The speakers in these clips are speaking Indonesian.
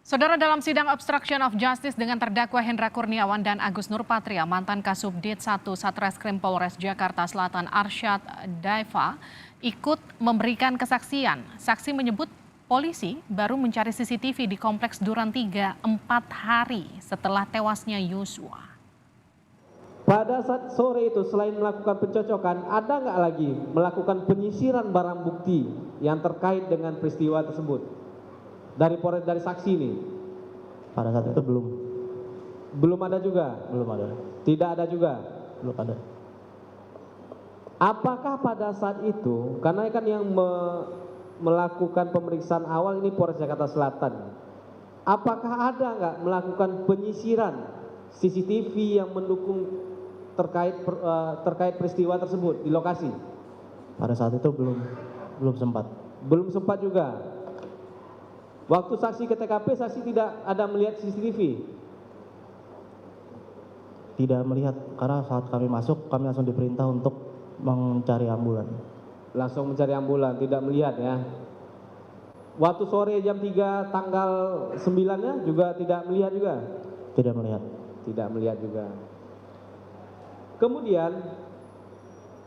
Saudara, dalam sidang obstruction of justice dengan terdakwa Hendra Kurniawan dan Agus Nurpatria, mantan Kasubdit 1 Satreskrim Polres Jakarta Selatan Arsyad Daifa ikut memberikan kesaksian. Saksi menyebut polisi baru mencari CCTV di kompleks Duren 3 4 hari setelah tewasnya Yosua. Pada saat sore itu selain melakukan pencocokan, ada nggak lagi melakukan penyisiran barang bukti yang terkait dengan peristiwa tersebut? Dari saksi ini? Pada saat itu belum. Belum ada juga? Belum ada. Tidak ada juga? Belum ada. Apakah pada saat itu, karena kan yang melakukan pemeriksaan awal ini Polres Jakarta Selatan, apakah ada nggak melakukan penyisiran CCTV yang mendukung terkait peristiwa tersebut di lokasi? Pada saat itu belum sempat. Belum sempat juga. Waktu saksi ke TKP, saksi tidak ada melihat CCTV? Tidak melihat, karena saat kami masuk kami langsung diperintah untuk mencari ambulan. Langsung mencari ambulan, tidak melihat ya. Waktu sore jam 3 tanggal 9-nya juga tidak melihat juga? Tidak melihat. Tidak melihat juga. Kemudian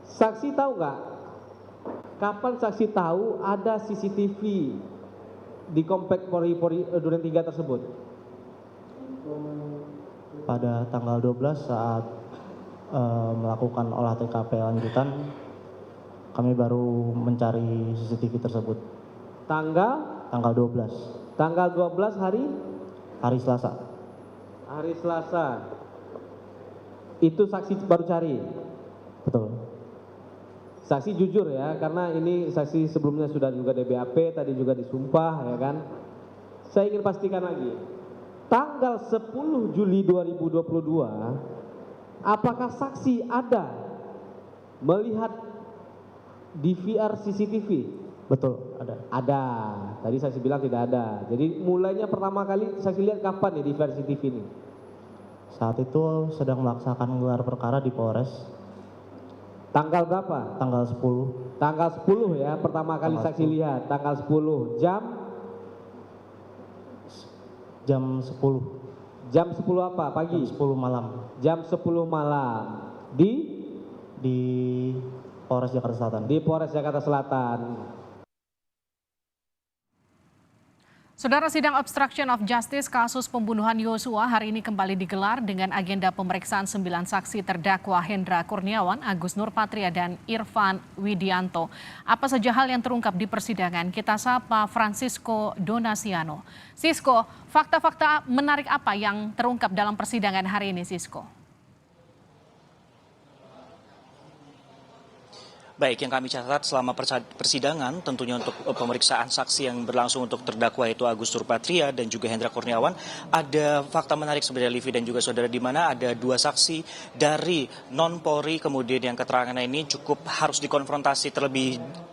saksi tahu nggak kapan saksi tahu ada CCTV di komplek Duren 3 tersebut? Pada tanggal 12 saat melakukan olah TKP lanjutan, kami baru mencari CCTV tersebut. Tanggal 12. Tanggal 12 Hari Selasa. Hari Selasa. Itu saksi baru cari? Betul. Saksi jujur ya, karena ini saksi sebelumnya sudah juga DBAP, tadi juga disumpah ya kan. Saya ingin pastikan lagi, tanggal 10 Juli 2022, apakah saksi ada melihat DVR CCTV? Betul, ada. Ada, tadi saksi bilang tidak ada. Jadi mulainya pertama kali saksi lihat kapan nih DVR CCTV ini? Saat itu sedang melaksanakan gelar perkara di Polres. Tanggal berapa? Tanggal 10. Tanggal 10 ya, pertama kali saksi lihat. Tanggal 10, Jam 10. Jam 10 apa? Pagi? Jam 10 malam. Jam 10 malam. Di Polres Jakarta Selatan. Di Polres Jakarta Selatan. Saudara, sidang obstruction of justice kasus pembunuhan Yosua hari ini kembali digelar dengan agenda pemeriksaan 9 saksi terdakwa Hendra Kurniawan, Agus Nurpatria, dan Irfan Widianto. Apa saja hal yang terungkap di persidangan? Kita sapa Francisco Donasiano. Sisko, fakta-fakta menarik apa yang terungkap dalam persidangan hari ini, Sisko? Baik, yang kami catat selama persidangan tentunya untuk pemeriksaan saksi yang berlangsung untuk terdakwa yaitu Agus Nurpatria dan juga Hendra Kurniawan, ada fakta menarik sebenarnya Livi dan juga saudara, di mana ada 2 saksi dari non-Polri kemudian yang keterangannya ini cukup harus dikonfrontasi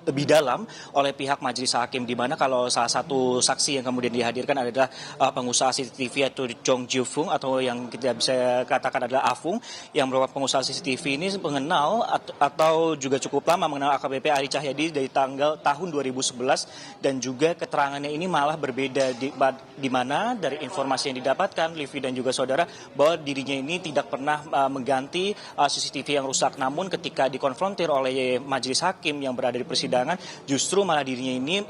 lebih dalam oleh pihak majelis hakim, di mana kalau salah satu saksi yang kemudian dihadirkan adalah pengusaha CCTV yaitu Chong Jiu-fung atau yang kita bisa katakan adalah Afung, yang merupakan pengusaha CCTV ini mengenal atau juga cukup lama mengenal AKBP Ari Cahyadi dari tahun 2011, dan juga keterangannya ini malah berbeda, di mana dari informasi yang didapatkan Livi dan juga saudara, bahwa dirinya ini tidak pernah mengganti CCTV yang rusak, namun ketika dikonfrontir oleh majelis hakim yang berada di persidangan, justru malah dirinya ini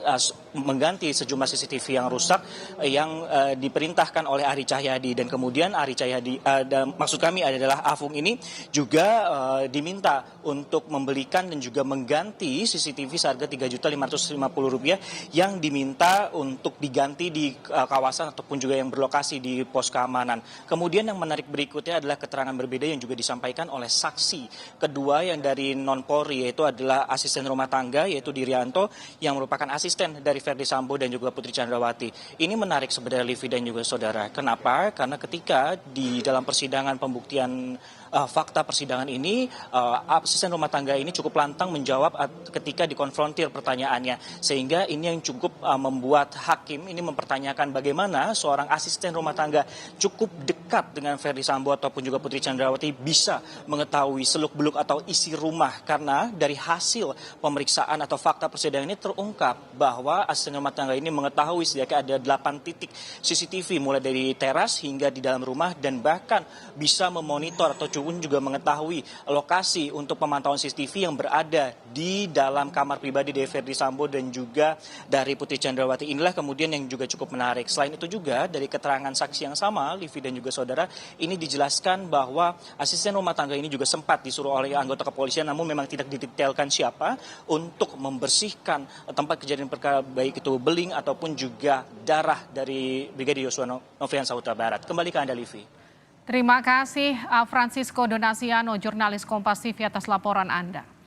mengganti sejumlah CCTV yang rusak yang diperintahkan oleh Ari Cahyadi, dan kemudian Ari Cahyadi, maksud kami adalah Afung ini juga diminta untuk membelikan dan juga mengganti CCTV seharga Rp3.550.000 yang diminta untuk diganti di kawasan ataupun juga yang berlokasi di pos keamanan. Kemudian yang menarik berikutnya adalah keterangan berbeda yang juga disampaikan oleh saksi kedua yang dari non-Polri, yaitu adalah asisten rumah tangga yaitu Dirianto, yang merupakan asisten dari Verdi Sambo dan juga Putri Chandrawati. Ini menarik sebenarnya Livi dan juga saudara. Kenapa? Karena ketika di dalam persidangan pembuktian fakta persidangan ini, asisten rumah tangga ini cukup lantang menjawab ketika dikonfrontir pertanyaannya, sehingga ini yang cukup membuat hakim ini mempertanyakan bagaimana seorang asisten rumah tangga cukup dekat dengan Verdi Sambo ataupun juga Putri Chandrawati bisa mengetahui seluk-beluk atau isi rumah, karena dari hasil pemeriksaan atau fakta persidangan ini terungkap bahwa asisten rumah tangga ini mengetahui setidaknya ada 8 titik CCTV mulai dari teras hingga di dalam rumah, dan bahkan bisa memonitor atau juga mengetahui lokasi untuk pemantauan CCTV yang berada di dalam kamar pribadi dari Verdi Sambo dan juga dari Putri Chandrawati. Inilah kemudian yang juga cukup menarik. Selain itu juga dari keterangan saksi yang sama, Livi dan juga saudara, ini dijelaskan bahwa asisten rumah tangga ini juga sempat disuruh oleh anggota kepolisian, namun memang tidak didetailkan siapa, untuk membersihkan tempat kejadian perkara, baik itu beling ataupun juga darah dari Brigadir Yosua Nofriansah Huta Barat. Kembali ke Anda, Livi. Terima kasih Francisco Donasiano, jurnalis Kompas TV atas laporan Anda.